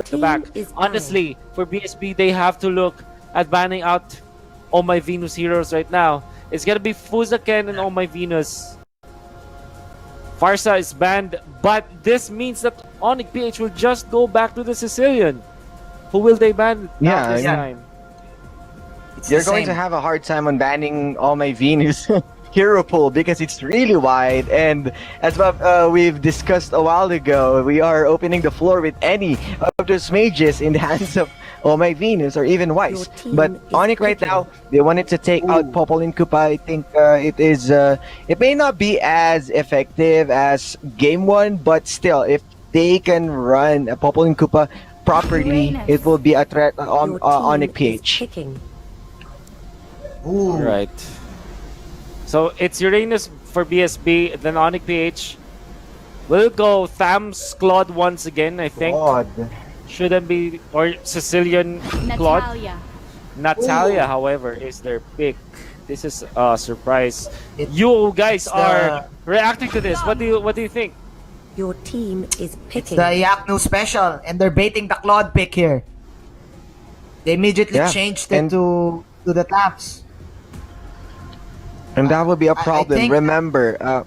to back. Honestly, for BSB, they have to look at banning out all my Venus heroes right now. It's gonna be Fuzaken and all my Venus. Farsa is banned, but this means that ONIC PH will just go back to the Sicilian. Who will they ban this time? You're going to have a hard time on banning all my Venus hero pool because it's really wide, and as we've discussed a while ago, we are opening the floor with any of those mages in the hands of all my Venus or even Weiss. But ONIC right now, they wanted to take out Popolin Koopa. I think it may not be as effective as game 1, but still, if they can run a Popolin Koopa properly, it will be a threat on ONIC PH. Right. So it's Uranus for BSB, then ONIC PH. We'll go Tham's Claude once again, I think. Shouldn't be, or Sicilian Claude. Natalia, however, is their pick. This is a surprise. You guys are reacting to this. What do you think? Your team is picking. It's the Yaknu special, and they're baiting the Claude pick here. They immediately changed it to the Tham's. And that would be a problem. Remember,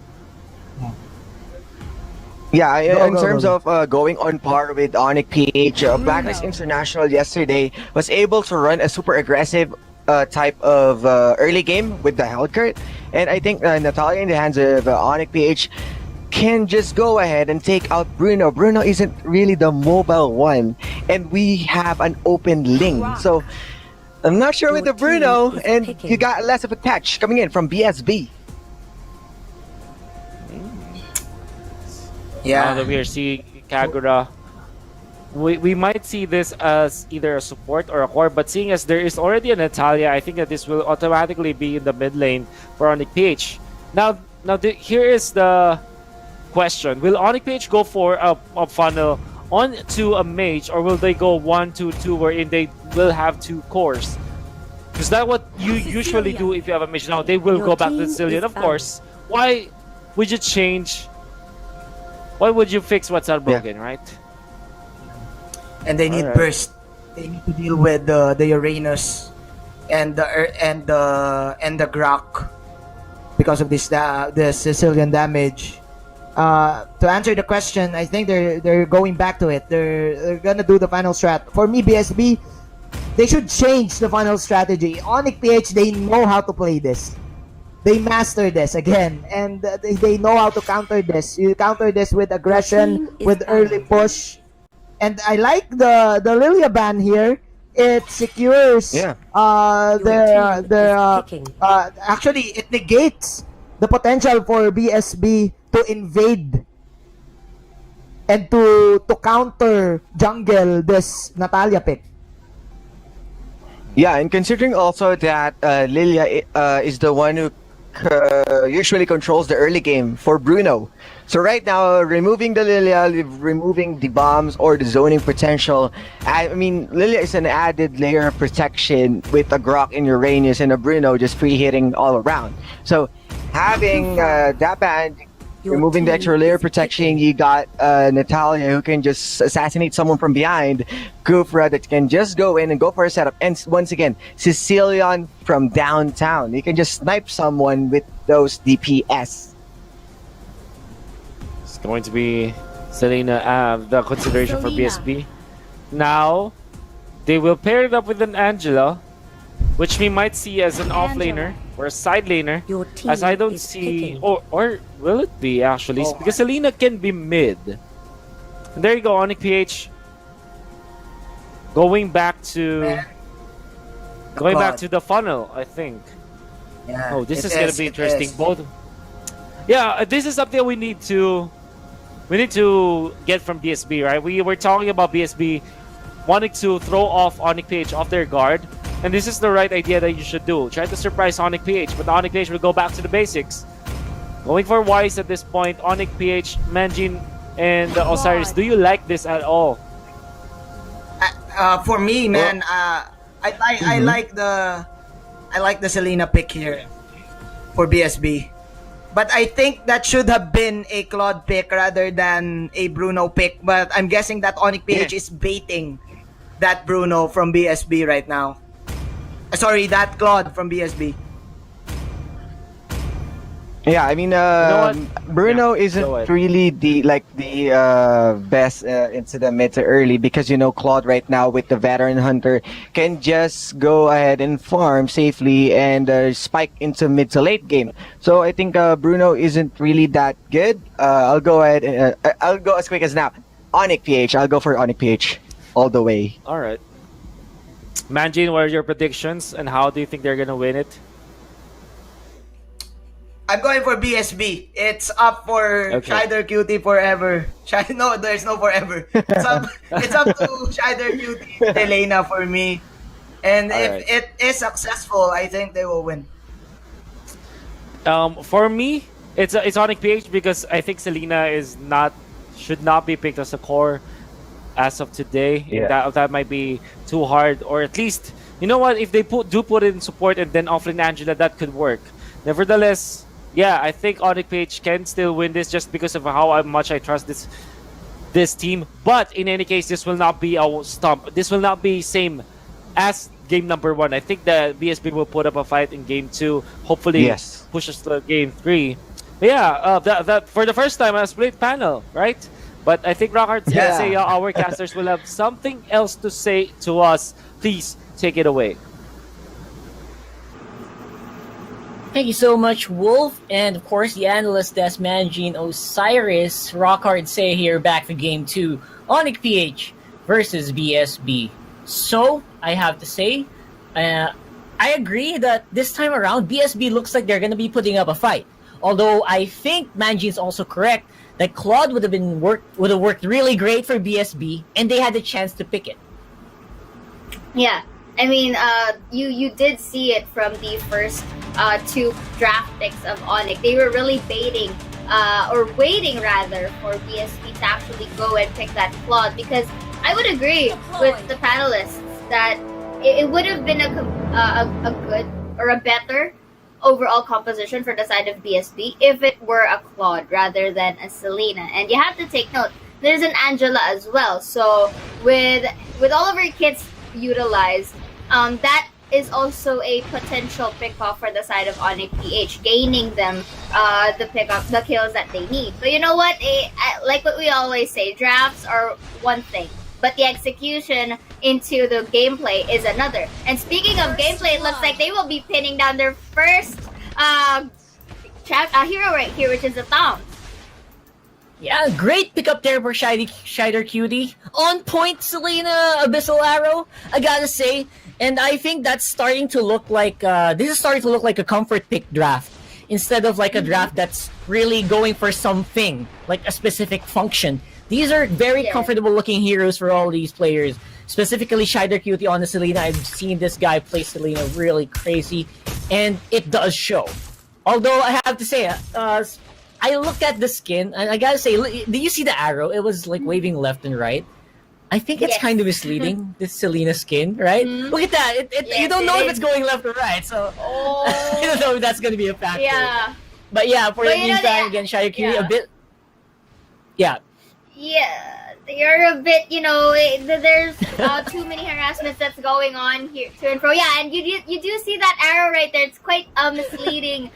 in terms of going on par with ONIC PH, Blacklist International yesterday was able to run a super aggressive type of early game with the Hellcurt. And I think Natalia in the hands of ONIC PH can just go ahead and take out Bruno. Bruno isn't really the mobile one, and we have an open Ling. So I'm not sure with the Bruno, and you got less of a touch coming in from BSB. Now that we are seeing Kagura, we might see this as either a support or a core, but seeing as there is already a Natalia, I think that this will automatically be in the mid lane for ONIC PH. Now here is the question. Will ONIC PH go for a funnel onto a mage, or will they go 1-2-2 wherein they will have 2 cores? Is that what you usually do if you have a mage? Now they will go back to the Sicilian, of course. Why would you change? Why would you fix what's not broken, right? And they need burst. They need to deal with the Uranus and the Grok because of this the Sicilian damage. To answer the question, I think they're going back to it. They're gonna do the final strat. For me, BSB, they should change the final strategy. ONIC PH, they know how to play this. They master this again, and they know how to counter this. You counter this with aggression, with early push, and I like the Lilia ban here. It secures actually it negates the potential for BSB to invade and to counter jungle this Natalia pick. Yeah, and considering also that Lilia is the one who usually controls the early game for Bruno. So right now, removing the Lilia, removing the bombs or the zoning potential, I mean, Lilia is an added layer of protection with a Grok in Uranus and a Bruno just free hitting all around. So having that band, removing the extra layer protection, you got Natalia who can just assassinate someone from behind, Gufra that can just go in and go for a setup, and once again, Sicilian from downtown. You can just snipe someone with those DPS. It's going to be Selena, the consideration for BSB. Now, they will pair it up with an Angela, which we might see as an offlaner or a side laner, as I don't see, or will it be actually? Because Selena can be mid. And there you go, ONIC PH going back to the funnel, I think. Yeah, this is gonna be interesting. Both. Yeah, this is something we need to get from BSB, right? We were talking about BSB wanting to throw off ONIC PH off their guard. And this is the right idea that you should do. Try to surprise ONIC PH, but ONIC PH will go back to the basics. Going for Weiss at this point, ONIC PH, Manjin, and Osiris. Do you like this at all? For me, man, I like the Selena pick here for BSB. But I think that should have been a Claude pick rather than a Bruno pick. But I'm guessing that ONIC PH is baiting that Bruno from BSB right now. Sorry, that Claude from BSB. Yeah, I mean, know what? Bruno Yeah, isn't go ahead. really the best into the mid to early because Claude right now with the veteran hunter can just go ahead and farm safely and spike into mid to late game. So I think Bruno isn't really that good. I'll go ahead and I'll go as quick as now. ONIC PH. I'll go for ONIC PH all the way. All right. Manjin, what are your predictions and how do you think they're gonna win it? I'm going for BSB. It's up for Okay. Shider Cutie forever. No, there's no forever. It's up to Shider Cutie Elena for me. And All if right. it is successful, I think they will win. For me, it's ONIC PH because I think Selena should not be picked as a core as of today. Yeah. That might be too hard, or at least you know what? If they put in support and then offlane Angela, that could work. Nevertheless, yeah, I think ONIC PH can still win this just because of how much I trust this team. But in any case, this will not be a stomp. This will not be same as game number 1. I think the BSB will put up a fight in game 2. Hopefully, Yes. push us to game 3. But yeah, that for the first time a split panel, right? But I think Rockhard Yeah. say our casters will have something else to say to us. Please take it away. Thank you so much, Wolf, and of course the analyst Des Manjin Osiris. Rockhard say here back to game 2, ONIC PH versus BSB. So I have to say, I agree that this time around BSB looks like they're gonna be putting up a fight. Although I think Manjin's also correct that Claude would have worked really great for BSB, and they had the chance to pick it. Yeah, I mean, you did see it from the first 2 draft picks of ONIC. They were really baiting, or waiting rather, for BSB to actually go and pick that Claude, because I would agree with the panelists that it would have been a good or a better overall composition for the side of BSB if it were a Claude rather than a Selena. And you have to take note, there's an Angela as well. So with all of her kits utilized, that is also a potential pick-off for the side of ONIC PH, gaining them the kills that they need. But you know what? Like what we always say, drafts are one thing, but the execution into the gameplay is another. And speaking of gameplay, it looks like they will be pinning down their first hero right here, which is the Thong. Yeah, great pickup there for Shider Cutie. On point, Selena Abyssal Arrow, I gotta say. And I think that's starting to look like, this is starting to look like a comfort pick draft. Instead of like a draft that's really going for something, like a specific function. These are very comfortable looking heroes for all these players. Specifically Shider Cutie on the Selena. I've seen this guy play Selena really crazy. And it does show. Although I have to say, I look at the skin, and I gotta say, do you see the arrow? It was like waving left and right. I think it's kind of misleading, this Selena skin, right? Look at that. You don't know if it's going left or right, so I don't know if that's going to be a factor. Yeah. But yeah, for the meantime, again, Shider Cutie, a bit... Yeah. Yeah, you're a bit, there's too many harassments that's going on here to and fro. Yeah, and you do see that arrow right there. It's quite misleading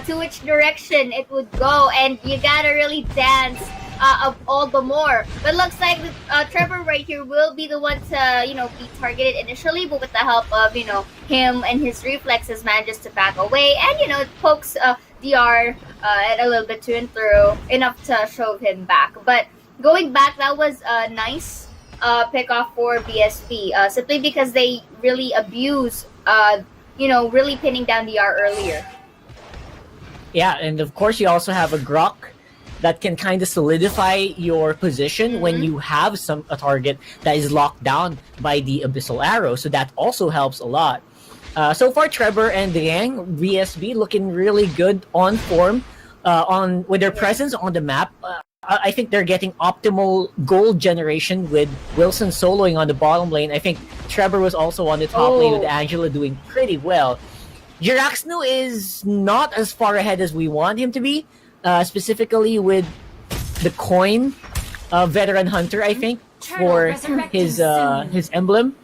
to which direction it would go, and you gotta really dance all the more. But looks like Trevor right here will be the one to, be targeted initially, but with the help of, him and his reflexes manages to back away, and, it pokes DR a little bit to and through, enough to shove him back. But going back, that was a nice pick-off for BSB, simply because they really abuse, really pinning down DR earlier. Yeah, and of course you also have a Grok that can kind of solidify your position when you have a target that is locked down by the Abyssal Arrow, so that also helps a lot. So far, Trevor and the gang, BSB, looking really good on form, with their presence on the map. I think they're getting optimal gold generation with Wilson soloing on the bottom lane. I think Trevor was also on the top lane with Angela doing pretty well. Jiraxnu is not as far ahead as we want him to be, specifically with the coin veteran hunter, I think, for his emblem.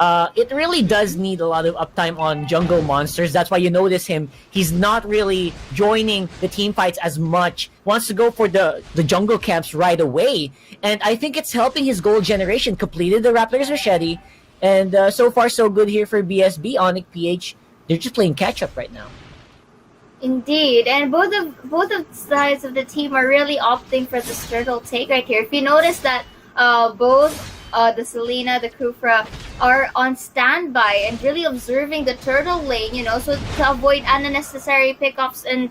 It really does need a lot of uptime on jungle monsters. That's why you notice him. He's not really joining the team fights as much. Wants to go for the jungle camps right away. And I think it's helping his gold generation. Completed the Raptor's Machete. And so far, so good here for BSB. ONIC PH, they're just playing catch-up right now. Indeed, and both of sides of the team are really opting for this turtle take right here. If you notice that both the Selena, the Kufra are on standby and really observing the turtle lane, so to avoid unnecessary pickoffs and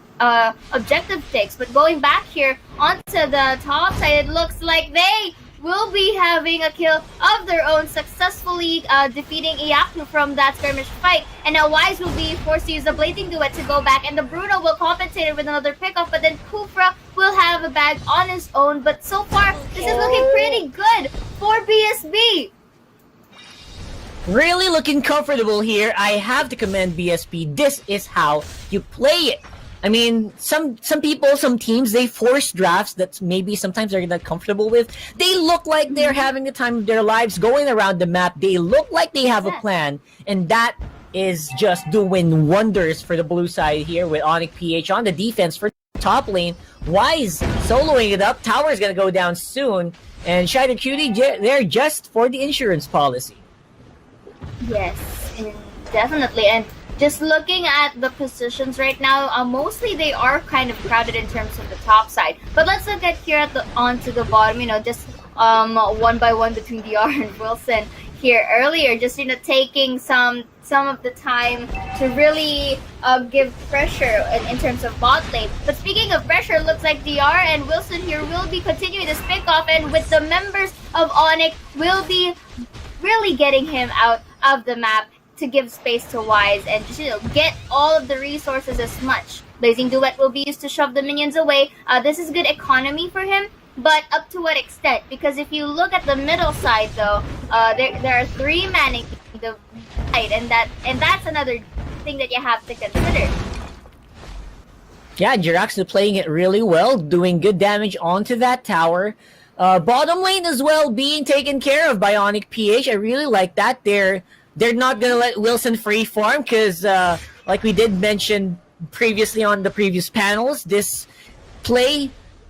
objective takes. But going back here onto the top side, it looks like they will be having a kill of their own, successfully defeating Iyaku from that skirmish fight. And now Wise will be forced to use the Blading Duet to go back, and the Bruno will compensate it with another pickoff, but then Kufra will have a bag on his own. But so far, this is looking pretty good for BSB. Really looking comfortable here. I have to commend BSB. This is how you play it. I mean, some people, some teams, they force drafts that maybe sometimes they're not comfortable with. They look like they're having the time of their lives going around the map. They look like they have a plan. And that is just doing wonders for the blue side here with ONIC PH on the defense for top lane. Wise soloing it up. Tower's going to go down soon. And Shider Cutie, they're just for the insurance policy. Yes, definitely. And just looking at the positions right now, mostly they are kind of crowded in terms of the top side. But let's look at here onto the bottom, just one by one between DR and Wilson here earlier, just taking some of the time to really give pressure in terms of bot lane. But speaking of pressure, it looks like DR and Wilson here will be continuing this pickoff, and with the members of ONIC will be really getting him out of the map to give space to Wise and just get all of the resources as much. Blazing Duet will be used to shove the minions away. This is good economy for him, but up to what extent? Because if you look at the middle side, though, there are 3 manning the fight, and that's another thing that you have to consider. Yeah, Jiraxu playing it really well, doing good damage onto that tower. Bottom lane as well being taken care of by ONIC PH. I really like that. They're not gonna let Wilson free farm because, like we did mention previously on the previous panels, this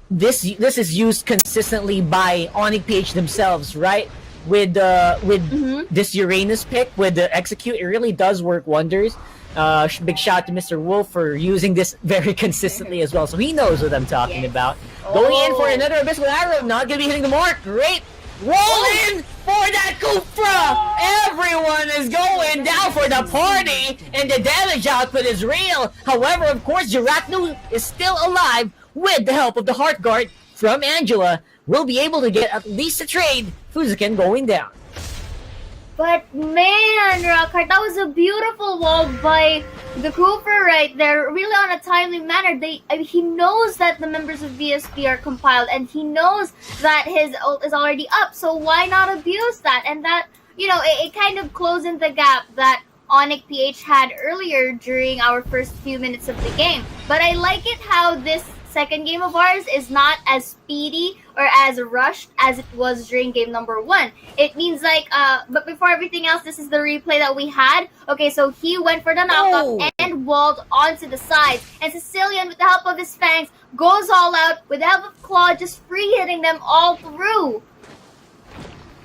is used consistently by ONIC PH themselves, right? With this Uranus pick with the execute, it really does work wonders. Big shout out to Mr. Wolf for using this very consistently as well, so he knows what I'm talking about. Going in for another Abyssal Arrow, not gonna be hitting the mark. Great. Roll in for that Kufra! Everyone is going down for the party, and the damage output is real. However, of course, Jiraxnu is still alive with the help of the Heart Guard from Angela. We'll be able to get at least a trade. Fuziken going down. But man, Rockhart, that was a beautiful wall by the Cooper right there, really on a timely manner. He knows that the members of BSB are compiled, and he knows that his ult is already up, so why not abuse that? And that, it kind of closing the gap that ONIC PH had earlier during our first few minutes of the game. But I like it how this second game of ours is not as speedy or as rushed as it was during game number 1. It means but before everything else, this is the replay that we had. Okay, so he went for the knockup and walled onto the sides. And Sicilian, with the help of his fangs, goes all out with the help of Claw, just free hitting them all through.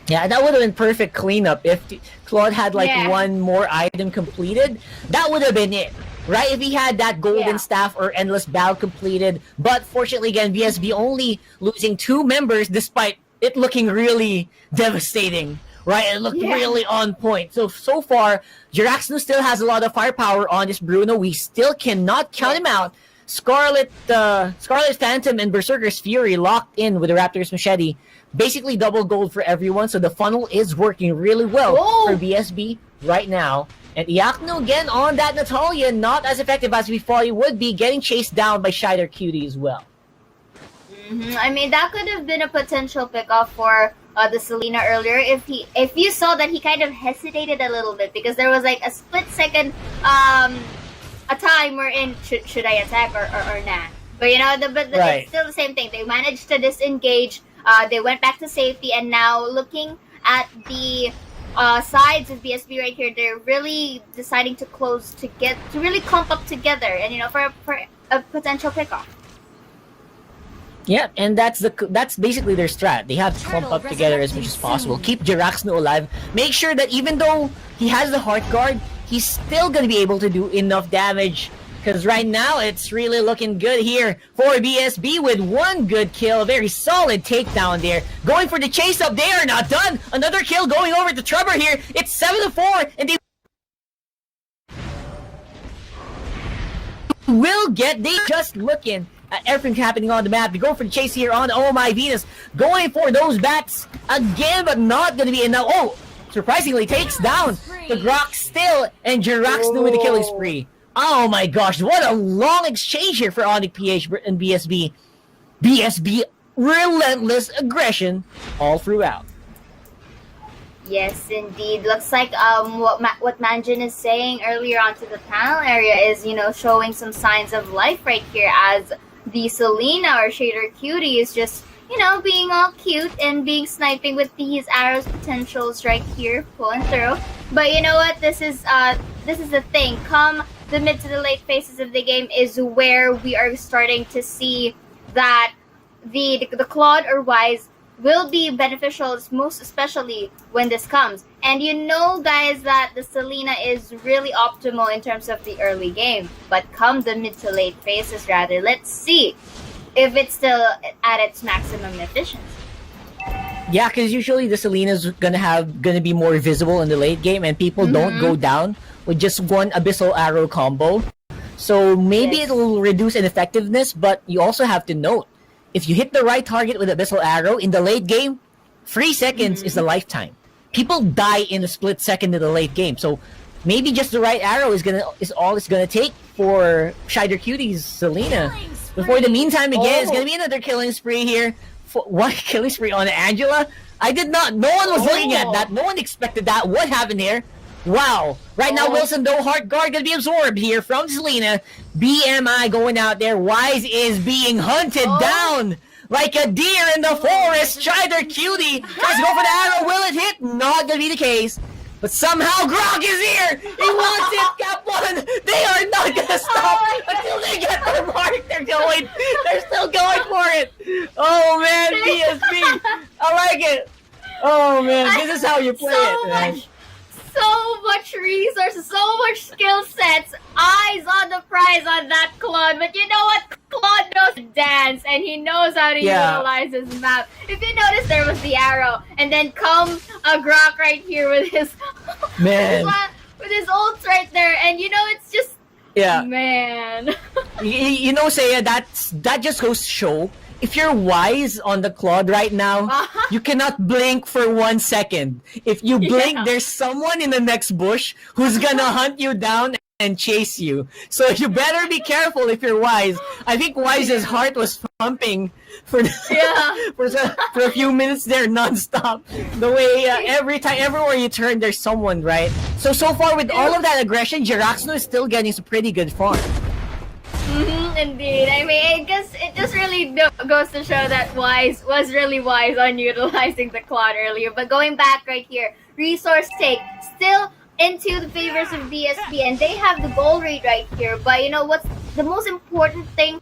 Yeah, that would have been perfect cleanup if Claude had one more item completed. That would have been it. Right, if he had that golden staff or endless bow completed. But fortunately, again, BSB only losing 2 members despite it looking really devastating. Right, it looked really on point. So far, Jiraxnu still has a lot of firepower on this Bruno. We still cannot count him out. Scarlet Phantom and Berserker's Fury locked in with the Raptor's Machete. Basically double gold for everyone. So the funnel is working really well for BSB right now. And Iyaku again on that Natalia, not as effective as we thought he would be, getting chased down by Shider Cutie as well. I mean, that could have been a potential pickoff for the Selena earlier if you saw that he kind of hesitated a little bit, because there was a split second a time wherein should I attack or not? But Right. it's still the same thing. They managed to disengage. They went back to safety, and now looking at the sides of BSB right here, they're really deciding to close to really clump up together, and for a potential pickoff. Yeah, and that's basically their strat. They have to clump up together as much as possible. Keep Jiraxno alive. Make sure that even though he has the heart guard, he's still gonna be able to do enough damage. Because right now, it's really looking good here for BSB with one good kill. A very solid takedown there. Going for the chase up. They are not done. Another kill going over to Trevor here. It's 7-4, and they will get. They just looking at everything happening on the map. They go for the chase here on Oh My Venus. Going for those bats again, but not going to be enough. Oh, surprisingly takes down the Grok still, and Jiraxno with the killing spree. Oh my gosh, what a long exchange here for ONIC PH and BSB. BSB, relentless aggression all throughout. Yes, indeed. Looks like what Manjin is saying earlier onto the panel area is, showing some signs of life right here, as the Selena or Shader Cutie is just, being all cute and being sniping with these arrows potentials right here, pulling through. But you know what? This is the thing. Come the mid to the late phases of the game is where we are starting to see that the Claude or Wise will be beneficial, most especially when this comes. And guys, that the Selena is really optimal in terms of the early game. But come the mid to late phases, rather, let's see if it's still at its maximum efficiency. Yeah, because usually the Selena's gonna be more visible in the late game, and people don't go down with just one Abyssal Arrow combo. So maybe it'll reduce in effectiveness, but you also have to note, if you hit the right target with Abyssal Arrow in the late game, 3 seconds is a lifetime. People die in a split second in the late game, so maybe just the right arrow is all it's gonna take for Shider Cutie's Selena. Before the meantime, again, it's gonna be another killing spree here. One killing spree on Angela. No one was looking at that. No one expected that. What happened here? Wow. Right now, Wilson, though, Heart Guard gonna be absorbed here from Selena. BMI going out there. Wise is being hunted down like a deer in the forest. Shider Cutie tries to go for the arrow. Will it hit? Not gonna be the case. But somehow Grog is here! He wants it, Cap 1! They are not gonna stop until they get their mark! They're still going for it! Oh man, BSB! I like it! Oh man, this is how you play it, man. So much resources, so much skill sets, eyes on the prize on that Claude. But you know what? Claude knows to dance, and he knows how to utilize his map. If you notice, there was the arrow, and then come a Grok right here with his with his ult right there, and it's just man. Saya, that just goes to show, if you're Wise on the Claude right now, you cannot blink for 1 second. If you blink, there's someone in the next bush who's gonna hunt you down and chase you. So you better be careful if you're Wise. I think Wise's heart was pumping for a few minutes there nonstop. The way everywhere you turn, there's someone, right? So far with all of that aggression, Jiraxno is still getting some pretty good farm. Indeed. I mean, it just really goes to show that Wise was really wise on utilizing the Claude earlier. But going back right here, resource take still into the favors of BSB, and they have the goal rate right here. But what's the most important thing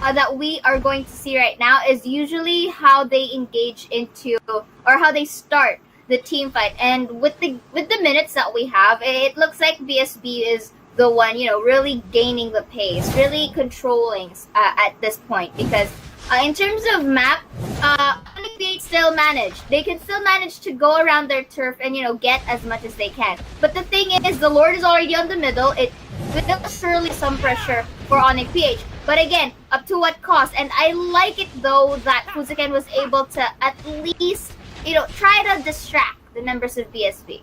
that we are going to see right now is usually how they engage into, or how they start the team fight. And with the minutes that we have, it looks like BSB is the one, really gaining the pace, really controlling at this point. Because in terms of map, ONIC PH still manage. They can still manage to go around their turf and, get as much as they can. But the thing is, the Lord is already on the middle. It will surely some pressure for ONIC PH. But again, up to what cost? And I like it, though, that Fuziken was able to at least, try to distract the members of BSB.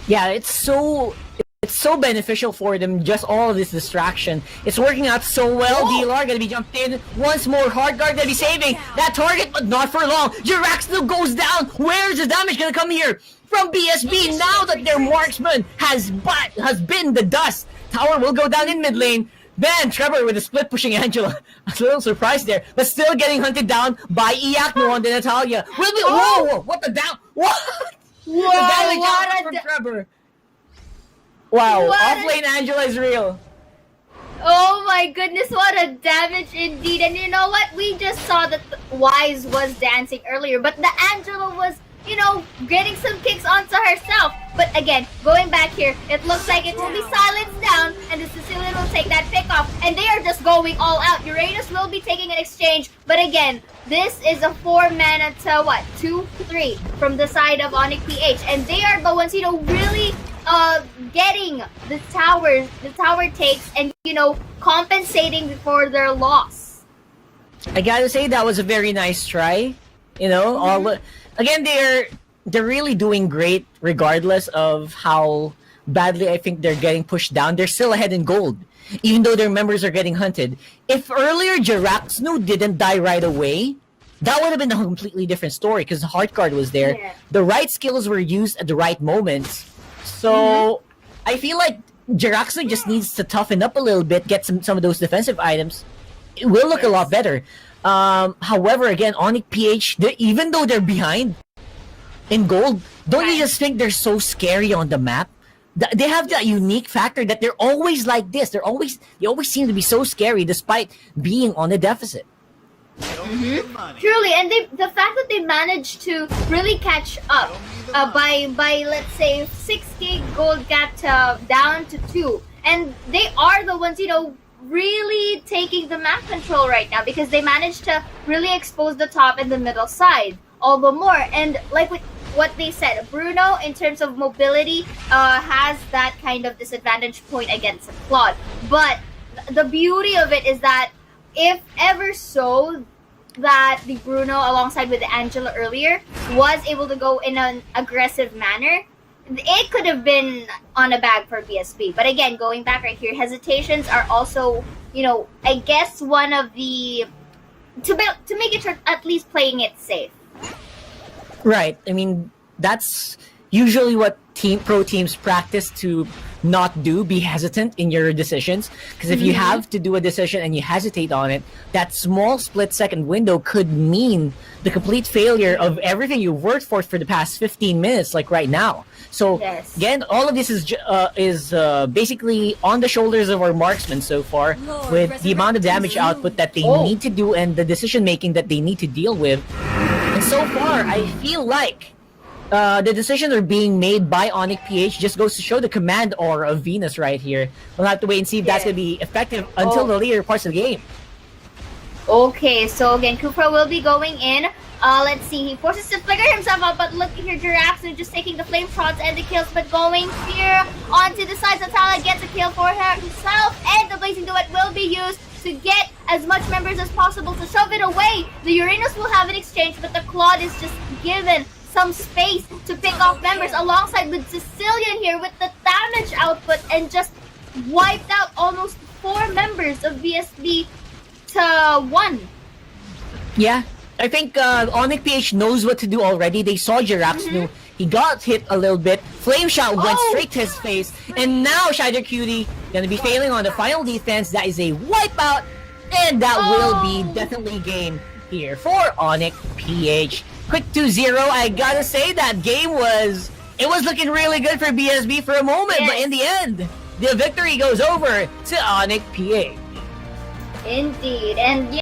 Yeah, it's so it's so beneficial for them, just all of this distraction. It's working out so well. DLR gonna be jumped in once more. Hard guard gonna be saving that target, but not for long. Jiraxnu goes down. Where's the damage gonna come here? From BSB, now that their marksman has been the dust. Tower will go down in mid lane. Then Trevor with a split pushing Angela. A little surprised there, but still getting hunted down by Iakno on the Natalia. Will be whoa! What the down? What? Whoa, The damage what out a from da- Trevor. Wow, What off a- lane Angela is real. Oh my goodness, what a damage indeed. And you know what? We just saw that Wise was dancing earlier, but the Angela was, getting some kicks onto herself. But again, going back here, it looks like it will be silenced down, and the Sicilian will take that pick off, and they are just going all out. Uranus will be taking an exchange, but again, this is a 4-mana to 2-3 from the side of ONIC PH, and they are the ones, really getting the tower takes and compensating for their loss. I gotta say that was a very nice try. Again, they're really doing great regardless of how badly I think they're getting pushed down. They're still ahead in gold, even though their members are getting hunted. If earlier Jiraxnu didn't die right away, that would have been a completely different story because the hard card was there. Yeah. The right skills were used at the right moments. So I feel like Jiraxnu just needs to toughen up a little bit, get some of those defensive items. It will look a lot better. However, again, ONIC PH, even though they're behind in gold, don't you just think they're so scary on the map? They have that unique factor that they're always like this. They always seem to be so scary despite being on a deficit. Truly, and the fact that they managed to really catch up by let's say 6k gold gap down to 2, and they are the ones really taking the map control right now because they managed to really expose the top and the middle side all the more. And like what they said, Bruno in terms of mobility has that kind of disadvantage point against Claude, but the beauty of it is that if ever so that the Bruno alongside with the Angela earlier was able to go in an aggressive manner, it could have been on a bag for BSB. But again, going back right here, hesitations are also, I guess one of the to make it at least playing it safe. Right. I mean, that's usually what pro teams practice to not do. Be hesitant in your decisions, because if you have to do a decision and you hesitate on it, that small split-second window could mean the complete failure of everything you've worked for the past 15 minutes, like right now. So again, all of this is basically on the shoulders of our marksmen so far, with the amount of damage output that they need to do and the decision making that they need to deal with. And so far, I feel like the decisions are being made by ONIC PH. Just goes to show the command aura of Venus right here. We'll have to wait and see if that's going to be effective until the later parts of the game. Okay, so again, Kufra will be going in. Let's see, he forces to flicker himself out, but look here, Jiraxnu just taking the flame shots and the kills, but going here onto the side. Natala gets a kill for herself, and the Blazing Duet will be used to get as much members as possible to shove it away. The Uranus will have an exchange, but the Claude is just given some space to pick off members alongside with Sicilian here with the damage output, and just wiped out almost 4 members of BSB to 1. Yeah, I think ONIC PH knows what to do already. They saw Jiraxnu. He got hit a little bit. Flame shot went straight to his face. And now Shider Cutie gonna be failing on the final defense. That is a wipeout. And that will be definitely game here for ONIC PH. Quick 2-0. I gotta say that game was looking really good for BSB for a moment. But in the end, the victory goes over to ONIC PH. Indeed. And